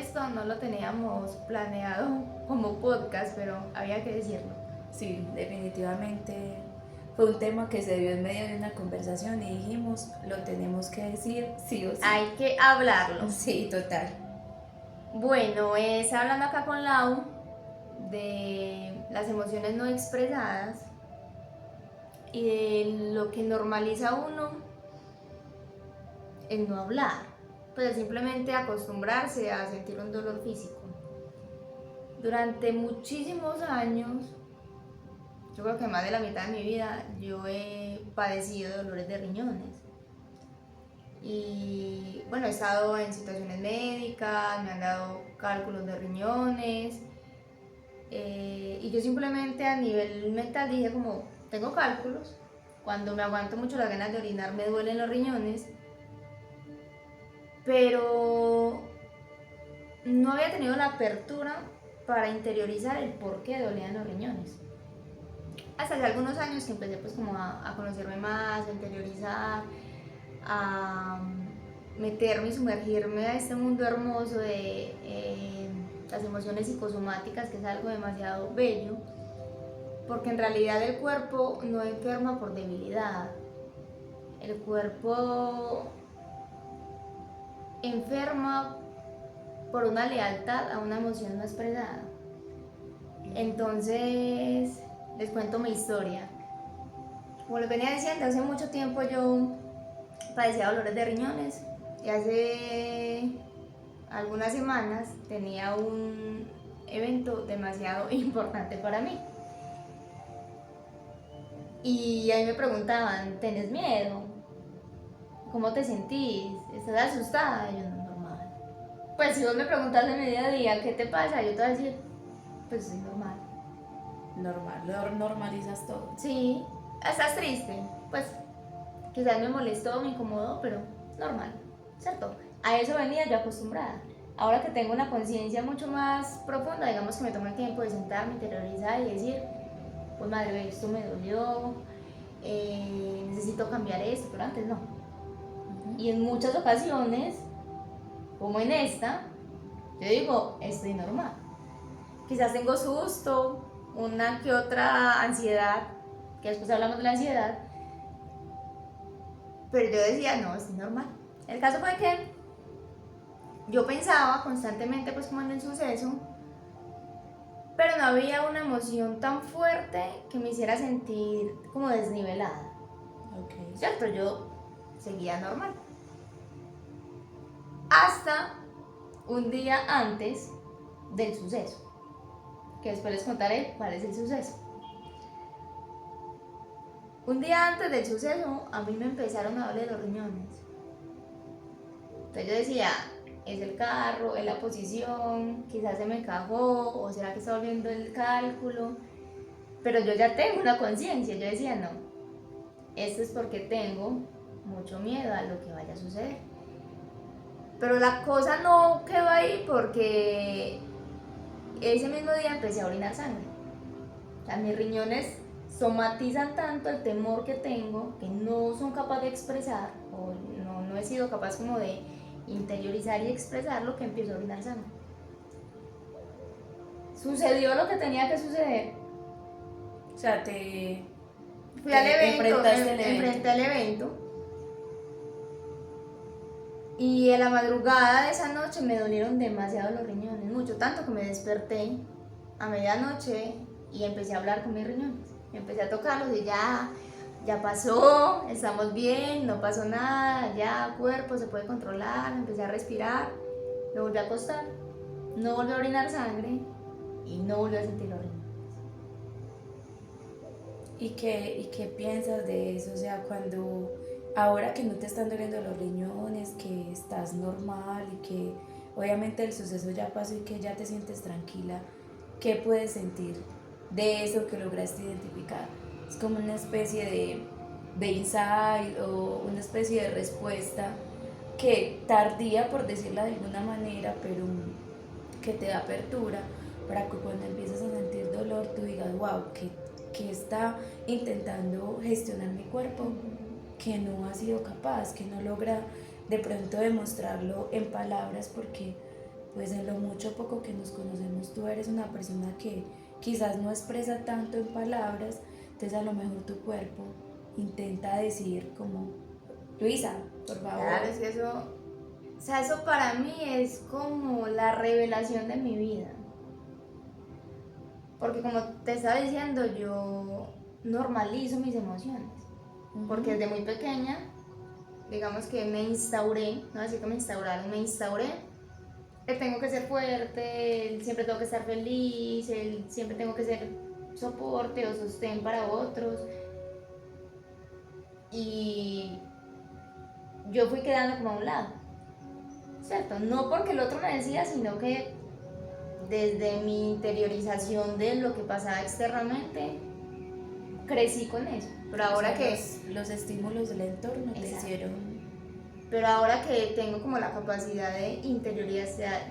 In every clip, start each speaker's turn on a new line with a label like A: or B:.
A: esto no lo teníamos planeado como podcast, pero había que decirlo.
B: Sí, definitivamente fue un tema que se dio en medio de una conversación y dijimos, lo tenemos que decir sí o sí.
A: Hay que hablarlo.
B: Sí, total.
A: Bueno, hablando acá con Lau de las emociones no expresadas y de lo que normaliza uno el no hablar, pues simplemente acostumbrarse a sentir un dolor físico. Durante muchísimos años, yo creo que más de la mitad de mi vida, yo he padecido dolores de riñones. Y bueno, he estado en situaciones médicas, me han dado cálculos de riñones. Y yo simplemente a nivel mental dije como, tengo cálculos, cuando me aguanto mucho las ganas de orinar me duelen los riñones, pero no había tenido la apertura para interiorizar el por qué dolían los riñones. Hasta hace algunos años que empecé pues como a conocerme más, a interiorizar, a meterme y sumergirme a este mundo hermoso de las emociones psicosomáticas, que es algo demasiado bello, porque en realidad el cuerpo no enferma por debilidad, el cuerpo enferma por una lealtad a una emoción no expresada. Entonces, les cuento mi historia. Como les venía diciendo, hace mucho tiempo yo padecía dolores de riñones y hace algunas semanas tenía un evento demasiado importante para mí. Y ahí me preguntaban, ¿tenés miedo? ¿Cómo te sentís? ¿Estás asustada? Y yo, no, normal. Pues si vos me preguntas en mi día a día, ¿qué te pasa? Yo te voy a decir, pues soy normal.
B: Normal, normalizas todo.
A: Sí, estás triste. Pues quizás me molestó, me incomodó, pero normal, ¿cierto? A eso venía yo acostumbrada. Ahora que tengo una conciencia mucho más profunda, digamos que me tomo el tiempo de sentarme, interiorizar y decir, pues madre, esto me dolió, necesito cambiar esto, pero antes no. Y en muchas ocasiones, como en esta, yo digo, estoy normal. Quizás tengo susto, una que otra ansiedad, que después hablamos de la ansiedad, pero yo decía, no, estoy normal. El caso fue que yo pensaba constantemente pues como en el suceso, pero no había una emoción tan fuerte que me hiciera sentir como desnivelada.
B: Okay.
A: ¿Cierto? Yo seguía normal. Hasta un día antes del suceso, que después les contaré cuál es el suceso. Un día antes del suceso, a mí me empezaron a doler los riñones. Entonces yo decía, es el carro, es la posición, quizás se me cagó, o será que está volviendo el cálculo. Pero yo ya tengo una conciencia, yo decía, no, esto es porque tengo mucho miedo a lo que vaya a suceder. Pero la cosa no quedó ahí porque ese mismo día empecé a orinar sangre. O sea, mis riñones somatizan tanto el temor que tengo que no son capaces de expresar, o no he sido capaz como de interiorizar y expresar lo que empiezo a orinar sangre. Sucedió lo que tenía que suceder.
B: O sea,
A: Fui al evento,
B: enfrentaste el
A: enfrenté al evento. Y en la madrugada de esa noche me dolieron demasiado los riñones, mucho, tanto que me desperté a medianoche y empecé a hablar con mis riñones. Empecé a tocarlos y ya pasó, estamos bien, no pasó nada, ya cuerpo se puede controlar, empecé a respirar, me volví a acostar, no volví a orinar sangre y no volví a sentir los riñones.
B: ¿Y qué piensas de eso? O sea, cuando ahora que no te están doliendo los riñones, que estás normal y que obviamente el suceso ya pasó y que ya te sientes tranquila, ¿qué puedes sentir de eso que lograste identificar? Es como una especie de insight o una especie de respuesta que tardía, por decirla de alguna manera, pero que te da apertura para que cuando empieces a sentir dolor tú digas, wow, que está intentando gestionar mi cuerpo, que no ha sido capaz, que no logra de pronto demostrarlo en palabras porque pues en lo mucho o poco que nos conocemos, tú eres una persona que quizás no expresa tanto en palabras, entonces a lo mejor tu cuerpo intenta decir como, Luisa, por favor.
A: Claro, es que eso, o sea, eso para mí es como la revelación de mi vida. Porque como te estaba diciendo, yo normalizo mis emociones. Porque desde muy pequeña, digamos que me instauré, no decir que me instauraron, me instauré que tengo que ser fuerte, siempre tengo que estar feliz, siempre tengo que ser soporte o sostén para otros. Y yo fui quedando como a un lado, ¿cierto? No porque el otro me decía, sino que desde mi interiorización de lo que pasaba externamente, crecí con eso. Pero ahora
B: O sea,
A: que...
B: los estímulos del entorno te
A: Exacto.
B: hicieron...
A: Pero ahora que tengo como la capacidad de interiorizar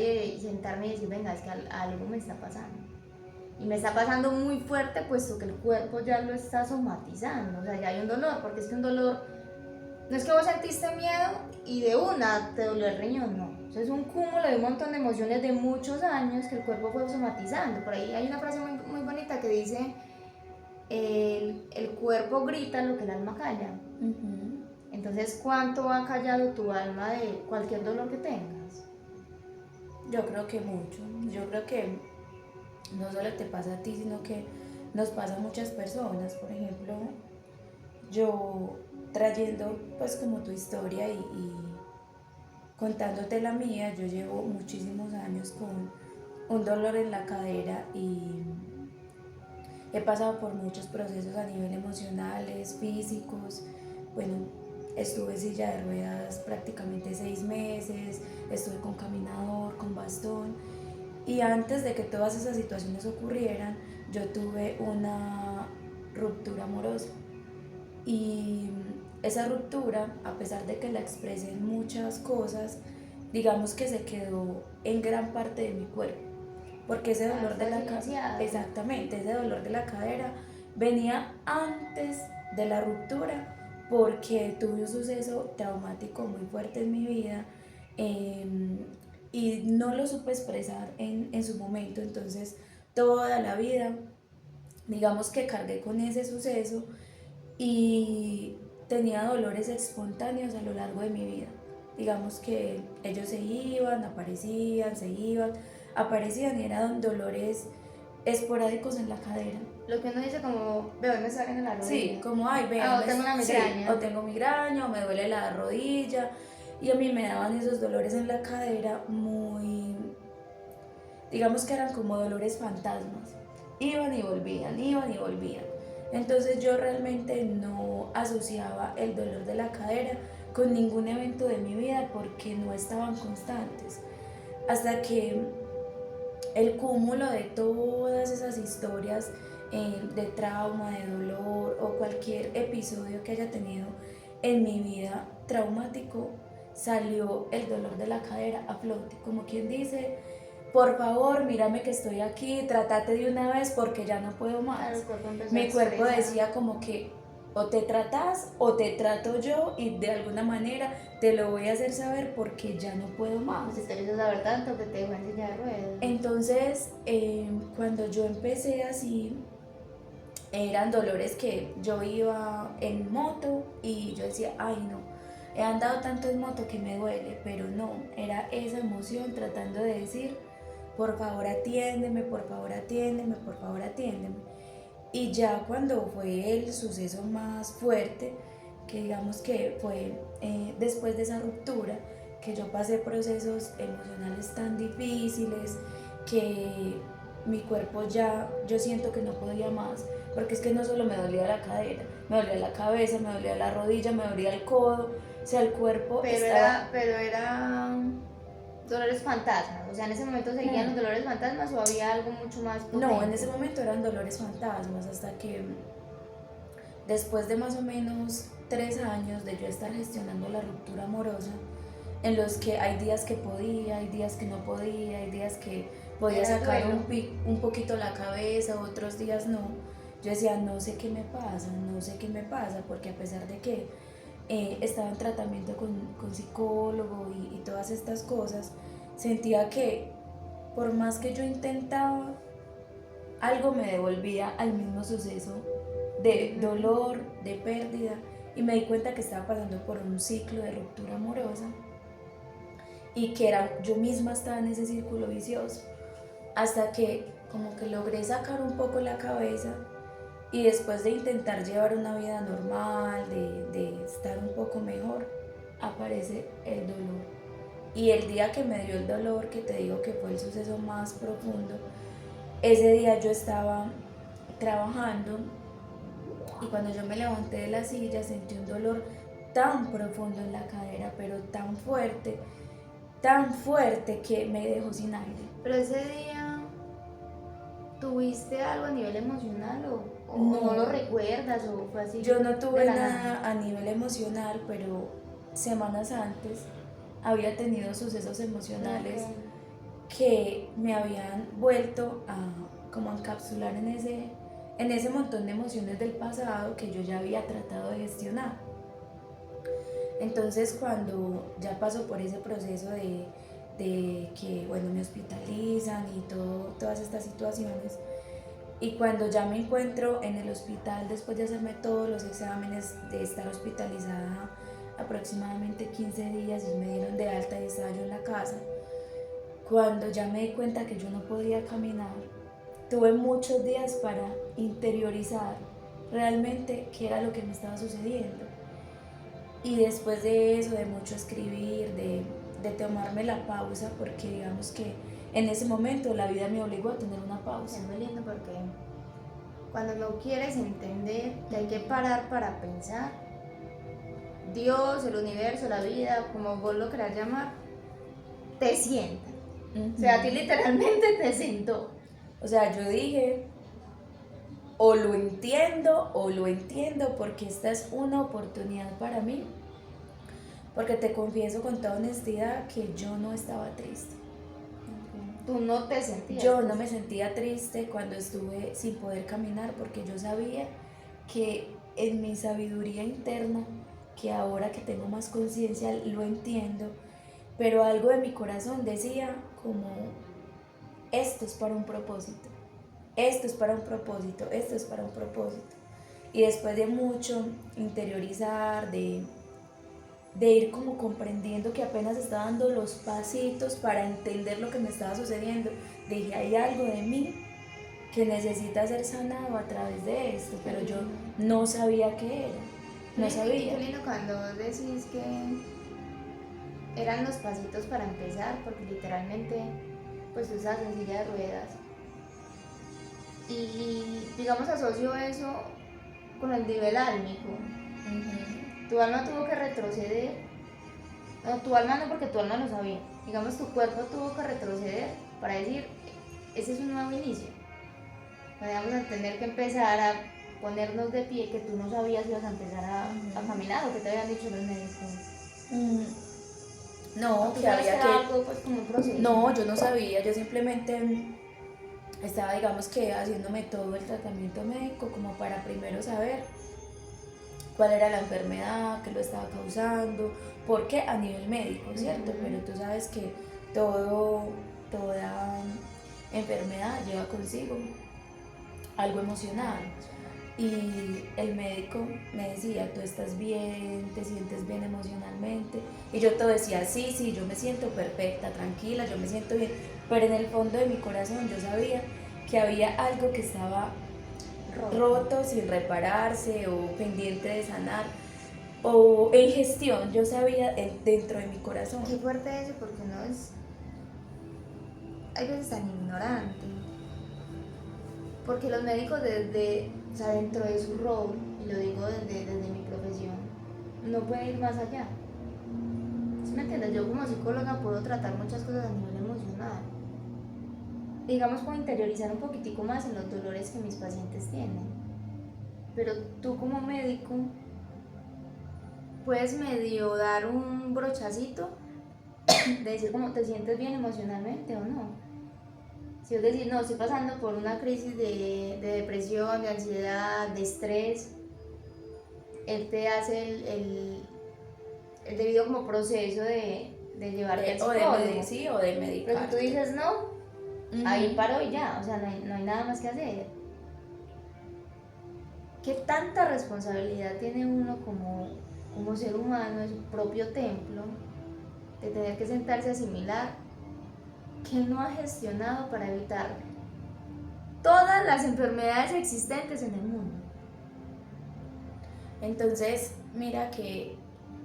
A: y sentarme y decir, venga, es que algo me está pasando. Y me está pasando muy fuerte puesto que el cuerpo ya lo está somatizando, o sea, ya hay un dolor, porque es que un dolor, no es que vos sentiste miedo y de una te dolió el riñón, no. Eso es un cúmulo de un montón de emociones de muchos años que el cuerpo fue somatizando. Por ahí hay una frase muy, muy bonita que dice, el cuerpo grita lo que el alma calla. Entonces, ¿cuánto ha callado tu alma de cualquier dolor que tengas?
B: Yo creo que mucho. Yo creo que no solo te pasa a ti, sino que nos pasa a muchas personas. Por ejemplo, yo trayendo pues como tu historia y contándote la mía, yo llevo muchísimos años con un dolor en la cadera y he pasado por muchos procesos a nivel emocionales, físicos. Bueno, estuve en silla de ruedas prácticamente 6 meses, estuve con caminador, con bastón. Y antes de que todas esas situaciones ocurrieran, yo tuve una ruptura amorosa. Y esa ruptura, a pesar de que la expresé en muchas cosas, digamos que se quedó en gran parte de mi cuerpo. Porque ese dolor de la cadera, exactamente, ese dolor de la cadera venía antes de la ruptura porque tuve un suceso traumático muy fuerte en mi vida y no lo supe expresar en su momento. Entonces toda la vida digamos que cargué con ese suceso y tenía dolores espontáneos a lo largo de mi vida. Digamos que ellos se iban, aparecían, se iban, aparecían y eran dolores esporádicos en la cadera.
A: Lo que uno dice como, veo, me está en la rodilla.
B: Sí, como, ay, vean,
A: o tengo una migraña.
B: Sí, o tengo migraña, o me duele la rodilla. Y a mí me daban esos dolores en la cadera muy, digamos que eran como dolores fantasmas. Iban y volvían, iban y volvían. Entonces yo realmente no asociaba el dolor de la cadera con ningún evento de mi vida porque no estaban constantes. Hasta que el cúmulo de todas esas historias de trauma, de dolor o cualquier episodio que haya tenido en mi vida traumático, salió el dolor de la cadera a flote, como quien dice, por favor, mírame que estoy aquí, trátate de una vez porque ya no puedo más. Mi cuerpo decía como que o te tratas o te trato yo y de alguna manera te lo voy a hacer saber porque ya no puedo más.
A: Si te lo hizo saber tanto que te dejó en silla de ruedas.
B: Entonces, cuando yo empecé así, eran dolores que yo iba en moto y yo decía, ay no, he andado tanto en moto que me duele, pero no, era esa emoción tratando de decir, por favor atiéndeme, por favor atiéndeme, por favor atiéndeme. Y ya cuando fue el suceso más fuerte, que digamos que fue después de esa ruptura, que yo pasé procesos emocionales tan difíciles, que mi cuerpo ya, yo siento que no podía más, porque es que no solo me dolía la cadera, me dolía la cabeza, me dolía la rodilla, me dolía el codo, o sea, el cuerpo
A: pero era dolores fantasmas, o sea, en ese momento seguían los dolores fantasmas o había algo mucho más potente.
B: No, en ese momento eran dolores fantasmas, hasta que después de más o menos 3 años de yo estar gestionando la ruptura amorosa, en los que hay días que podía, hay días que no podía, hay días que podía sacar un poquito la cabeza, otros días no, yo decía, no sé qué me pasa, no sé qué me pasa, porque a pesar de que estaba en tratamiento con psicólogo y todas estas cosas, sentía que por más que yo intentaba, algo me devolvía al mismo suceso de dolor, de pérdida, y me di cuenta que estaba pasando por un ciclo de ruptura amorosa y que yo misma estaba en ese círculo vicioso, hasta que como que logré sacar un poco la cabeza y después de intentar llevar una vida normal, de estar un poco mejor, aparece el dolor. Y el día que me dio el dolor, que te digo que fue el suceso más profundo, ese día yo estaba trabajando y cuando yo me levanté de la silla sentí un dolor tan profundo en la cadera, pero tan fuerte que me dejó sin aire.
A: Pero ese día, ¿tuviste algo a nivel emocional o
B: No.
A: no lo recuerdas o fue así?
B: Yo no
A: de
B: tuve
A: la
B: nada a nivel emocional, pero semanas antes había tenido sucesos emocionales que me habían vuelto a como a encapsular en ese montón de emociones del pasado que yo ya había tratado de gestionar. Entonces cuando ya paso por ese proceso de que bueno, me hospitalizan y todas estas situaciones, y cuando ya me encuentro en el hospital después de hacerme todos los exámenes, de estar hospitalizada aproximadamente 15 días y me dieron de alta y estaba yo en la casa, cuando ya me di cuenta que yo no podía caminar, tuve muchos días para interiorizar realmente qué era lo que me estaba sucediendo. Y después de eso, de mucho escribir, de tomarme la pausa, porque digamos que en ese momento la vida me obligó a tener una pausa.
A: Es muy lindo porque cuando no quieres entender que hay que parar para pensar, Dios, el universo, la vida, como vos lo querás llamar, te sienta. O sea, a ti literalmente te sentó.
B: O sea, yo dije, o lo entiendo porque esta es una oportunidad para mí. Porque te confieso con toda honestidad que yo no estaba triste.
A: Tú no te sentías.
B: Yo no me sentía triste cuando estuve sin poder caminar porque yo sabía que en mi sabiduría interna, que ahora que tengo más conciencia lo entiendo, pero algo de mi corazón decía como, esto es para un propósito, esto es para un propósito, esto es para un propósito. Y después de mucho interiorizar, de ir como comprendiendo que apenas estaba dando los pasitos para entender lo que me estaba sucediendo, dije, hay algo de mí que necesita ser sanado a través de esto, pero yo no sabía qué era, no sabía.
A: Qué lindo cuando vos decís que eran los pasitos para empezar, porque literalmente pues tú estás en silla de ruedas y digamos asocio eso con el nivel álmico. Tu alma tuvo que retroceder, no, tu alma no, porque tu alma lo sabía, digamos tu cuerpo tuvo que retroceder para decir, ese es un nuevo inicio, vamos a tener que empezar a ponernos de pie, que tú no sabías si ibas a empezar a caminar o que te habían dicho los médicos.
B: No,
A: ¿Tú
B: que
A: sabes
B: había
A: que era algo pues como un proceso?
B: No, yo no sabía, yo simplemente estaba, digamos que haciéndome todo el tratamiento médico como para primero saber cuál era la enfermedad, qué lo estaba causando, porque a nivel médico, ¿cierto? Pero tú sabes que toda enfermedad lleva consigo algo emocional. Y el médico me decía, tú estás bien, te sientes bien emocionalmente. Y yo todo decía, sí, yo me siento perfecta, tranquila, yo me siento bien. Pero en el fondo de mi corazón yo sabía que había algo que estaba roto sin repararse o pendiente de sanar o en gestión. Yo sabía dentro de mi corazón.
A: Qué fuerte eso, porque uno es, hay veces tan ignorante. Porque los médicos o sea, dentro de su rol, y lo digo desde mi profesión, no pueden ir más allá. ¿Sí me entiendes? Yo como psicóloga puedo tratar muchas cosas a nivel emocional. Digamos, puedo interiorizar un poquitico más en los dolores que mis pacientes tienen. Pero tú como médico puedes medio dar un brochacito de decir cómo te sientes bien emocionalmente o no. Si es decir, no, estoy pasando por una crisis de depresión, de ansiedad, de estrés, él te hace el debido como proceso de de llevarte al
B: o de
A: psicólogo.
B: sí, o de
A: Pero
B: medicar.
A: si tú dices no,
B: Ujú.
A: ahí paro y ya, o sea, no hay nada más que hacer. ¿Qué tanta responsabilidad tiene uno como ser humano en su propio templo de tener que sentarse a asimilar que no ha gestionado para evitar todas las enfermedades existentes en el mundo?
B: Entonces, mira que,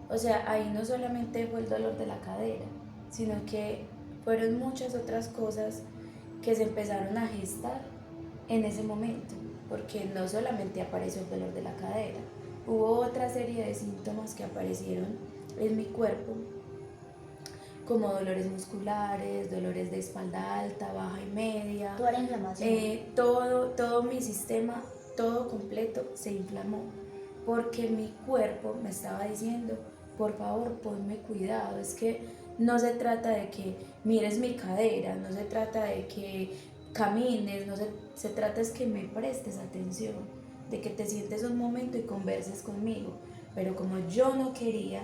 B: o sea, ahí no solamente fue el dolor de la cadera, sino que fueron muchas otras cosas que se empezaron a gestar en ese momento, porque no solamente apareció el dolor de la cadera, hubo otra serie de síntomas que aparecieron en mi cuerpo, como dolores musculares, dolores de espalda alta, baja y media.
A: Toda la inflamación.
B: Todo mi sistema, todo completo se inflamó, porque mi cuerpo me estaba diciendo, por favor, ponme cuidado. Es que no se trata de que mires mi cadera, no se trata de que camines, se trata es que me prestes atención, de que te sientes un momento y converses conmigo. Pero como yo no quería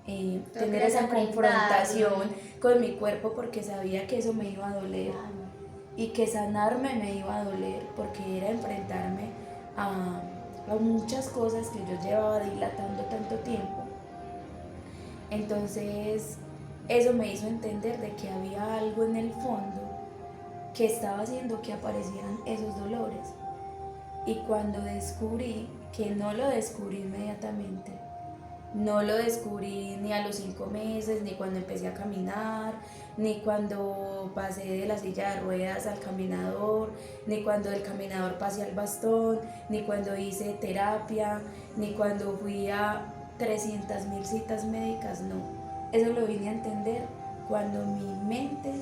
B: tener esa confrontación con mi cuerpo, porque sabía que eso me iba a doler, claro, y que sanarme me iba a doler, porque era enfrentarme a muchas cosas que yo llevaba dilatando tanto tiempo. Entonces eso me hizo entender de que había algo en el fondo que estaba haciendo que aparecieran esos dolores. Y cuando descubrí, que no lo descubrí inmediatamente, no lo descubrí ni a los 5 meses, ni cuando empecé a caminar, ni cuando pasé de la silla de ruedas al caminador, ni cuando del caminador pasé al bastón, ni cuando hice terapia, ni cuando fui a 300.000 citas médicas, no. Eso lo vine a entender cuando mi mente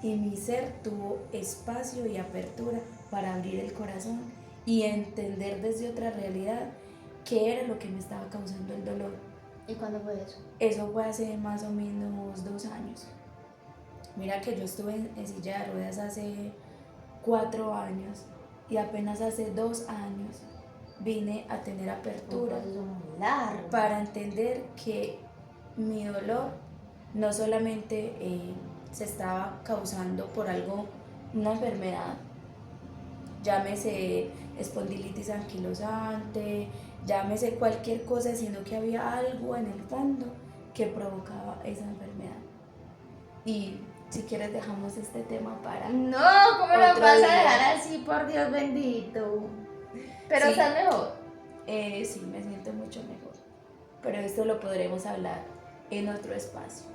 B: y mi ser tuvo espacio y apertura para abrir el corazón y entender desde otra realidad qué era lo que me estaba causando el dolor.
A: ¿Y cuándo fue eso?
B: Eso fue hace más o menos 2 años. Mira que yo estuve en silla de ruedas hace 4 años y apenas hace 2 años vine a tener apertura para entender que mi dolor no solamente se estaba causando por algo, una enfermedad, llámese espondilitis anquilosante, llámese cualquier cosa, sino que había algo en el fondo que provocaba esa enfermedad. Y si quieres dejamos este tema para...
A: No, ¿cómo lo vas a dejar así, por Dios bendito? Pero sí, ¿estás mejor?
B: Sí, me siento mucho mejor. Pero esto lo podremos hablar en otro espacio.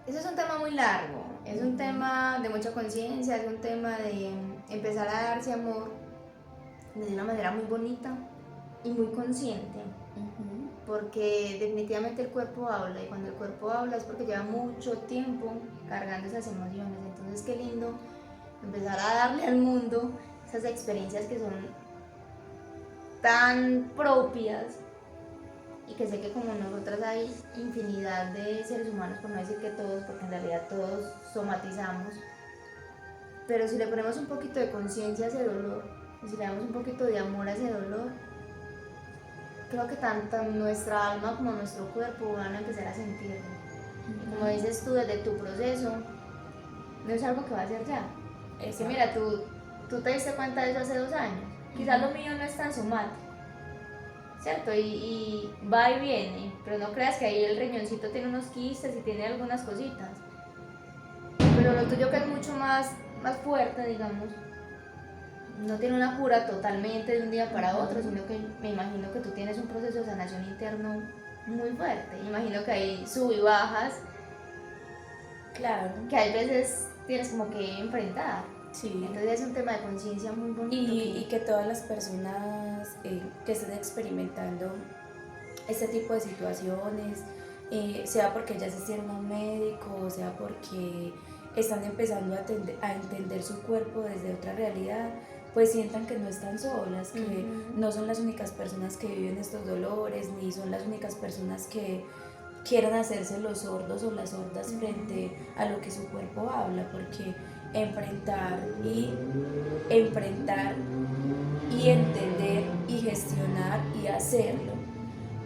A: Eso es un tema muy largo, es un tema de mucha conciencia, es un tema de empezar a darse amor de una manera muy bonita y muy consciente, porque definitivamente el cuerpo habla, y cuando el cuerpo habla es porque lleva mucho tiempo cargando esas emociones. Entonces qué lindo empezar a darle al mundo esas experiencias que son tan propias, y que sé que como nosotras hay infinidad de seres humanos, por no decir que todos, porque en realidad todos somatizamos, pero si le ponemos un poquito de conciencia a ese dolor, y si le damos un poquito de amor a ese dolor, creo que tanto nuestra alma como nuestro cuerpo van a empezar a sentirlo. Y como dices tú, desde tu proceso, no es algo que va a ser ya. Es que mira, tú te diste cuenta de eso hace 2 años. Quizás lo mío no es tan somático, ¿cierto? Y va y viene, pero no creas que ahí el riñoncito tiene unos quistes y tiene algunas cositas. Pero lo tuyo, que es mucho más fuerte, digamos, no tiene una cura totalmente de un día para otro, sino que me imagino que tú tienes un proceso de sanación interno muy fuerte. Imagino que hay sub y bajas,
B: claro,
A: que hay veces tienes como que enfrentar.
B: Sí.
A: Entonces es un tema de conciencia muy bonito.
B: Y que todas las personas que estén experimentando este tipo de situaciones, sea porque ya asistieron a un médico, sea porque están empezando a entender su cuerpo desde otra realidad, pues sientan que no están solas, que no son las únicas personas que viven estos dolores, ni son las únicas personas que quieren hacerse los sordos o las sordas frente a lo que su cuerpo habla, porque enfrentar y entender y gestionar y hacerlo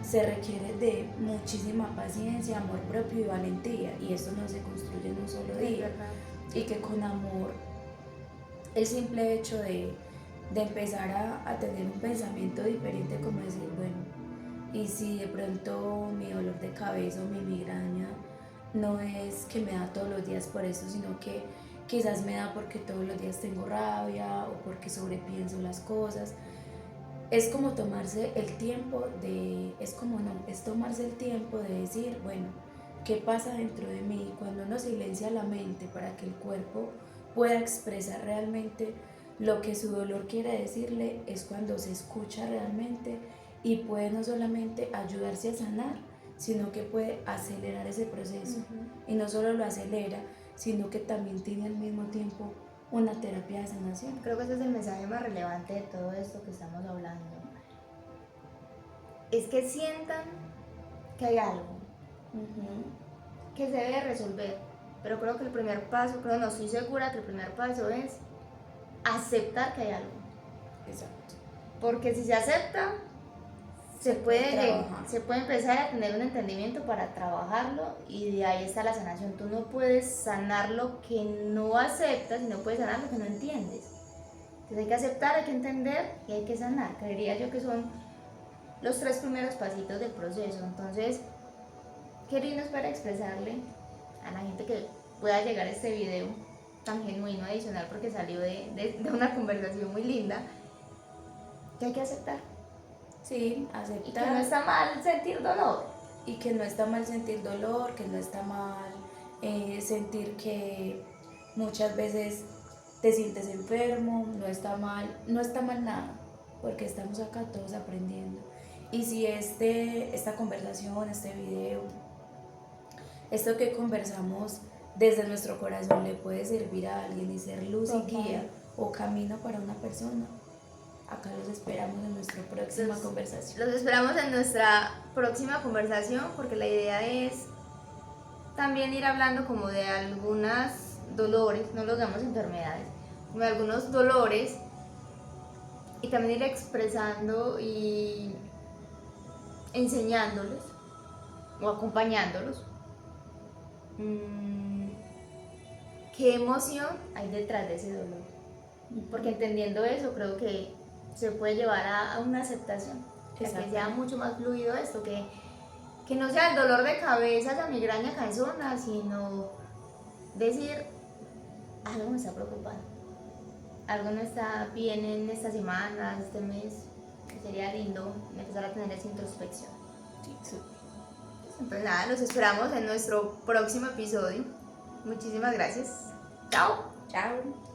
B: se requiere de muchísima paciencia, amor propio y valentía, y esto no se construye en un solo día. Y que con amor, el simple hecho de empezar a tener un pensamiento diferente, como decir, bueno, y si de pronto mi dolor de cabeza o mi migraña no es que me da todos los días por eso, sino que quizás me da porque todos los días tengo rabia o porque sobrepienso las cosas. Es como tomarse el tiempo es tomarse el tiempo de decir, bueno, ¿qué pasa dentro de mí? Cuando uno silencia la mente para que el cuerpo pueda expresar realmente lo que su dolor quiere decirle, es cuando se escucha realmente y puede no solamente ayudarse a sanar, sino que puede acelerar ese proceso. Y no solo lo acelera, sino que también tiene al mismo tiempo una terapia de sanación.
A: Creo que ese es el mensaje más relevante de todo esto que estamos hablando. Es que sientan que hay algo que se debe resolver. Pero creo que el primer paso, no estoy segura que el primer paso es aceptar que hay algo.
B: Exacto.
A: Porque si se acepta, se puede empezar a tener un entendimiento para trabajarlo, y de ahí está la sanación. Tú no puedes sanar lo que no aceptas y no puedes sanar lo que no entiendes. Entonces hay que aceptar, hay que entender y hay que sanar. Creería yo que son los 3 primeros pasitos del proceso. Entonces, qué lindo es para expresarle a la gente que pueda llegar a este video tan genuino, adicional, porque salió de una conversación muy linda, que hay que aceptar.
B: Sí, aceptar.
A: Y que no está mal sentir dolor.
B: Y que no está mal sentir dolor, que no está mal sentir que muchas veces te sientes enfermo, no está mal nada, porque estamos acá todos aprendiendo. Y si esta conversación, este video, esto que conversamos desde nuestro corazón le puede servir a alguien y ser luz y guía o camino para una persona, acá los esperamos en nuestra próxima conversación.
A: Los esperamos en nuestra próxima conversación, porque la idea es también ir hablando como de algunos dolores, no los llamamos enfermedades, como de algunos dolores, y también ir expresando y enseñándoles o acompañándolos qué emoción hay detrás de ese dolor. Porque entendiendo eso, creo que se puede llevar a una aceptación, que sea mucho más fluido esto, que no sea el dolor de cabeza, esa migraña cansona, sino decir, algo me está preocupando, algo no está bien en esta semana, este mes, que sería lindo empezar a tener esa introspección.
B: Sí.
A: Entonces nada, los esperamos en nuestro próximo episodio. Muchísimas gracias. Chao.
B: Chao.